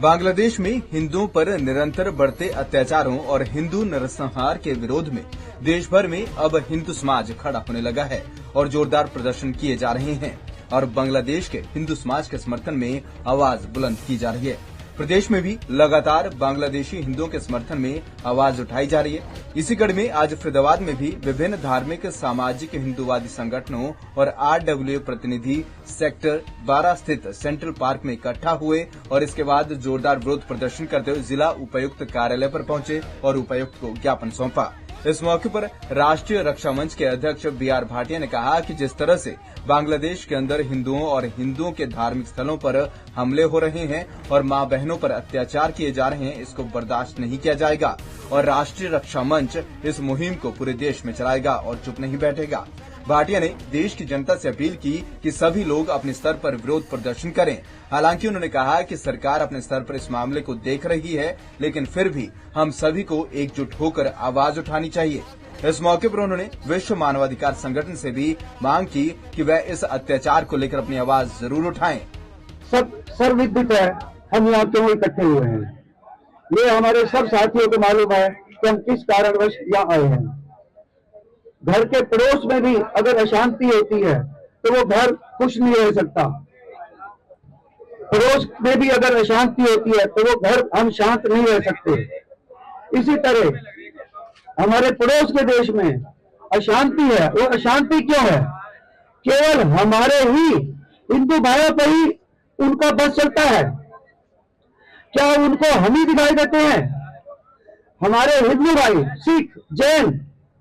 बांग्लादेश में हिंदुओं पर निरंतर बढ़ते अत्याचारों और हिंदू नरसंहार के विरोध में देश भर में अब हिंदू समाज खड़ा होने लगा है और जोरदार प्रदर्शन किए जा रहे हैं और बांग्लादेश के हिंदू समाज के समर्थन में आवाज बुलंद की जा रही है। प्रदेश में भी लगातार बांग्लादेशी हिंदुओं के समर्थन में आवाज उठाई जा रही है। इसी कड़ी में आज फरीदाबाद में भी विभिन्न धार्मिक सामाजिक हिंदूवादी संगठनों और आरडब्ल्यू प्रतिनिधि सेक्टर 12 स्थित सेंट्रल पार्क में इकट्ठा हुए और इसके बाद जोरदार विरोध प्रदर्शन करते हुए जिला उपायुक्त कार्यालय पर पहुंचे और उपायुक्त को ज्ञापन सौंपा। इस मौके पर राष्ट्रीय रक्षा मंच के अध्यक्ष BR भाटिया ने कहा कि जिस तरह से बांग्लादेश के अंदर हिंदुओं और हिंदुओं के धार्मिक स्थलों पर हमले हो रहे हैं और मां बहनों पर अत्याचार किए जा रहे हैं, इसको बर्दाश्त नहीं किया जाएगा और राष्ट्रीय रक्षा मंच इस मुहिम को पूरे देश में चलाएगा और चुप नहीं बैठेगा। भाटिया ने देश की जनता से अपील की कि सभी लोग अपने स्तर पर विरोध प्रदर्शन करें। हालांकि उन्होंने कहा कि सरकार अपने स्तर पर इस मामले को देख रही है, लेकिन फिर भी हम सभी को एकजुट होकर आवाज उठानी चाहिए। इस मौके पर उन्होंने विश्व मानवाधिकार संगठन से भी मांग की कि वह इस अत्याचार को लेकर अपनी आवाज जरूर उठाएं। सब सर्वविदित है, हम यहाँ क्यों इकट्ठे हुए हैं। ये हमारे सब साथियों को मालूम है कि हम किस कारणवश यहाँ आए हैं। घर के पड़ोस में भी अगर अशांति होती है तो वो घर खुश नहीं रह सकता। पड़ोस में भी अगर अशांति होती है तो वो घर हम शांत नहीं रह सकते। इसी तरह हमारे पड़ोस के देश में अशांति है। वो अशांति क्यों है? केवल हमारे ही हिंदू भाइयों पर ही उनका बस चलता है। क्या उनको हम ही दिखाई देते हैं? हमारे हिंदू भाई सिख, जैन,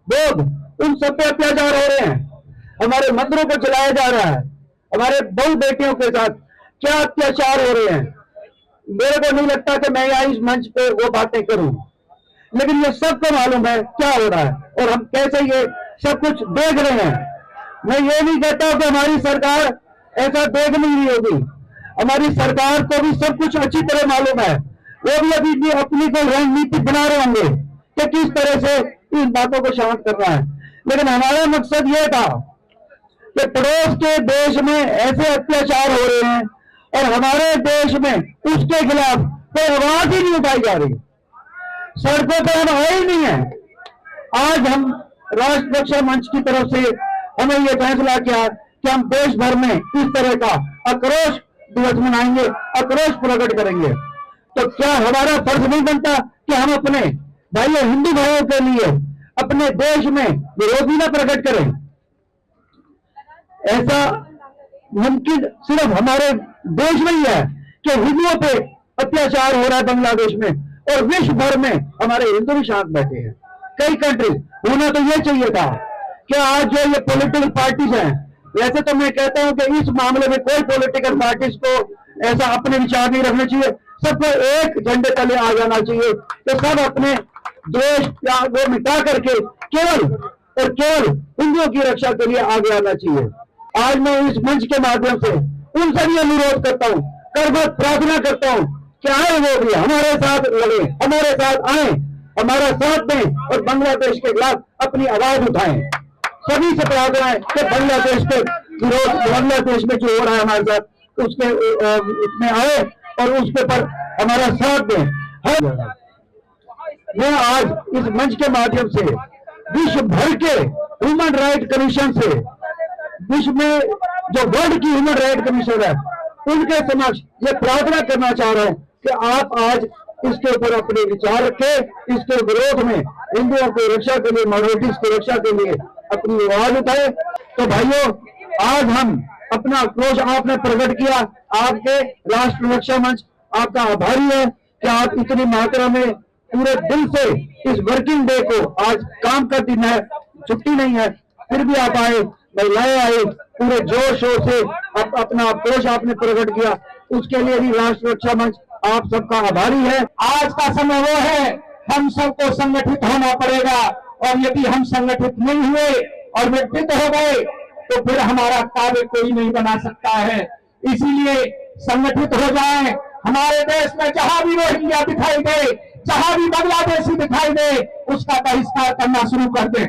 बौद्ध, उन सब पे अत्याचार हो रहे हैं। हमारे मंदिरों को जलाया जा रहा है। हमारे बहु बेटियों के साथ क्या अत्याचार हो रहे हैं। मेरे को नहीं लगता कि मैं यहाँ इस मंच पे वो बातें करूं, लेकिन ये सबको मालूम है क्या हो रहा है और हम कैसे ये सब कुछ देख रहे हैं। मैं ये नहीं कहता कि हमारी सरकार ऐसा देख नहीं रही होगी। हमारी सरकार को भी सब कुछ अच्छी तरह मालूम है। वो भी अभी अपनी कोई रणनीति बना रहे होंगे कि किस तरह से इन बातों को शांत करना है। लेकिन हमारा मकसद ये था कि पड़ोस के देश में ऐसे अत्याचार हो रहे हैं और हमारे देश में उसके खिलाफ कोई आवाज ही नहीं उठाई जा रही। सड़कों पर हम आए ही नहीं है। आज हम राष्ट्रीय रक्षा मंच की तरफ से हमने ये फैसला किया कि हम देश भर में इस तरह का आक्रोश दिवस मनाएंगे, आक्रोश प्रकट करेंगे। तो क्या हमारा फर्ज नहीं बनता कि हम अपने भाइयों हिंदू भाइयों के लिए अपने देश में विरोधी न प्रकट करें? ऐसा मुमकिन सिर्फ हमारे देश में ही है कि हिंदुओं पे अत्याचार हो रहा है बांग्लादेश में और विश्व भर में हमारे हिंदू भी शांत बैठे हैं। कई कंट्री होना तो ये चाहिए था कि आज जो ये पॉलिटिकल पार्टीज हैं, वैसे तो मैं कहता हूं कि इस मामले में कोई पॉलिटिकल पार्टीज को ऐसा अपने विचार नहीं रखने चाहिए। सबको एक झंडे तले आ जाना चाहिए तो सब अपने द्वेष वो मिटा करके केवल और केवल हिंदुओं की रक्षा के लिए आगे आना चाहिए। आज मैं इस मंच के माध्यम से उनसे भी अनुरोध करता हूं, करबत प्रार्थना करता हूं कि आए वो भी हमारे साथ लड़े, हमारे साथ आए, हमारा साथ दें और बांग्लादेश के खिलाफ अपनी आवाज उठाएं। सभी से प्रार्थना है कि बांग्लादेश के विरोध, बांग्लादेश में जो हो रहा है हमारे साथ उसके उसमें आए और उसके पर हमारा साथ दें। मैं आज इस मंच के माध्यम से विश्व भर के ह्यूमन राइट कमीशन से, विश्व में जो वर्ल्ड की ह्यूमन राइट कमीशन है, उनके समक्ष ये प्रार्थना करना चाह रहे हैं कि आप आज इसके ऊपर अपने विचार रखें। इसके विरोध में हिंदुओं की रक्षा के लिए, माइनॉरिटीज की रक्षा के लिए अपनी आवाज उठाए। तो भाइयों, आज हम अपना आक्रोश आपने प्रकट किया। आपके राष्ट्रीय रक्षा मंच आपका आभारी है कि आप इतनी मात्रा में पूरे दिल से इस वर्किंग डे को, आज काम का दिन है, छुट्टी नहीं है, फिर भी आप आए, महिलाएं आई, पूरे जोर शोर से अपना आक्रोश आपने प्रकट किया। उसके लिए भी राष्ट्रीय रक्षा मंच आप सबका आभारी है। आज का समय वो है, हम सबको संगठित होना पड़ेगा और यदि हम संगठित नहीं हुए और विकसित हो गए तो फिर हमारा कार्य कोई नहीं बना सकता है। इसीलिए संगठित हो जाएं। हमारे देश में जहां भी रोहिंग्या दिखाई दे, जहां भी बांग्लादेशी दिखाई दे, उसका बहिष्कार करना शुरू कर दे।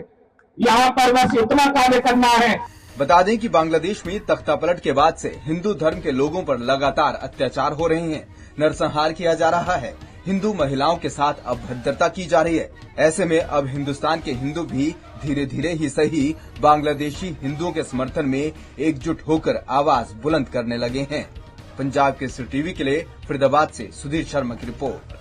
यहाँ पर बस इतना कार्य करना है। बता दें कि बांग्लादेश में तख्ता पलट के बाद से हिंदू धर्म के लोगों पर लगातार अत्याचार हो रहे हैं, नरसंहार किया जा रहा है। हिंदू महिलाओं के साथ अभद्रता की जा रही है। ऐसे में अब हिंदुस्तान के हिंदू भी धीरे धीरे ही सही बांग्लादेशी हिंदुओं के समर्थन में एकजुट होकर आवाज बुलंद करने लगे हैं। पंजाब केसरी टीवी के लिए फरीदाबाद से सुधीर शर्मा की रिपोर्ट।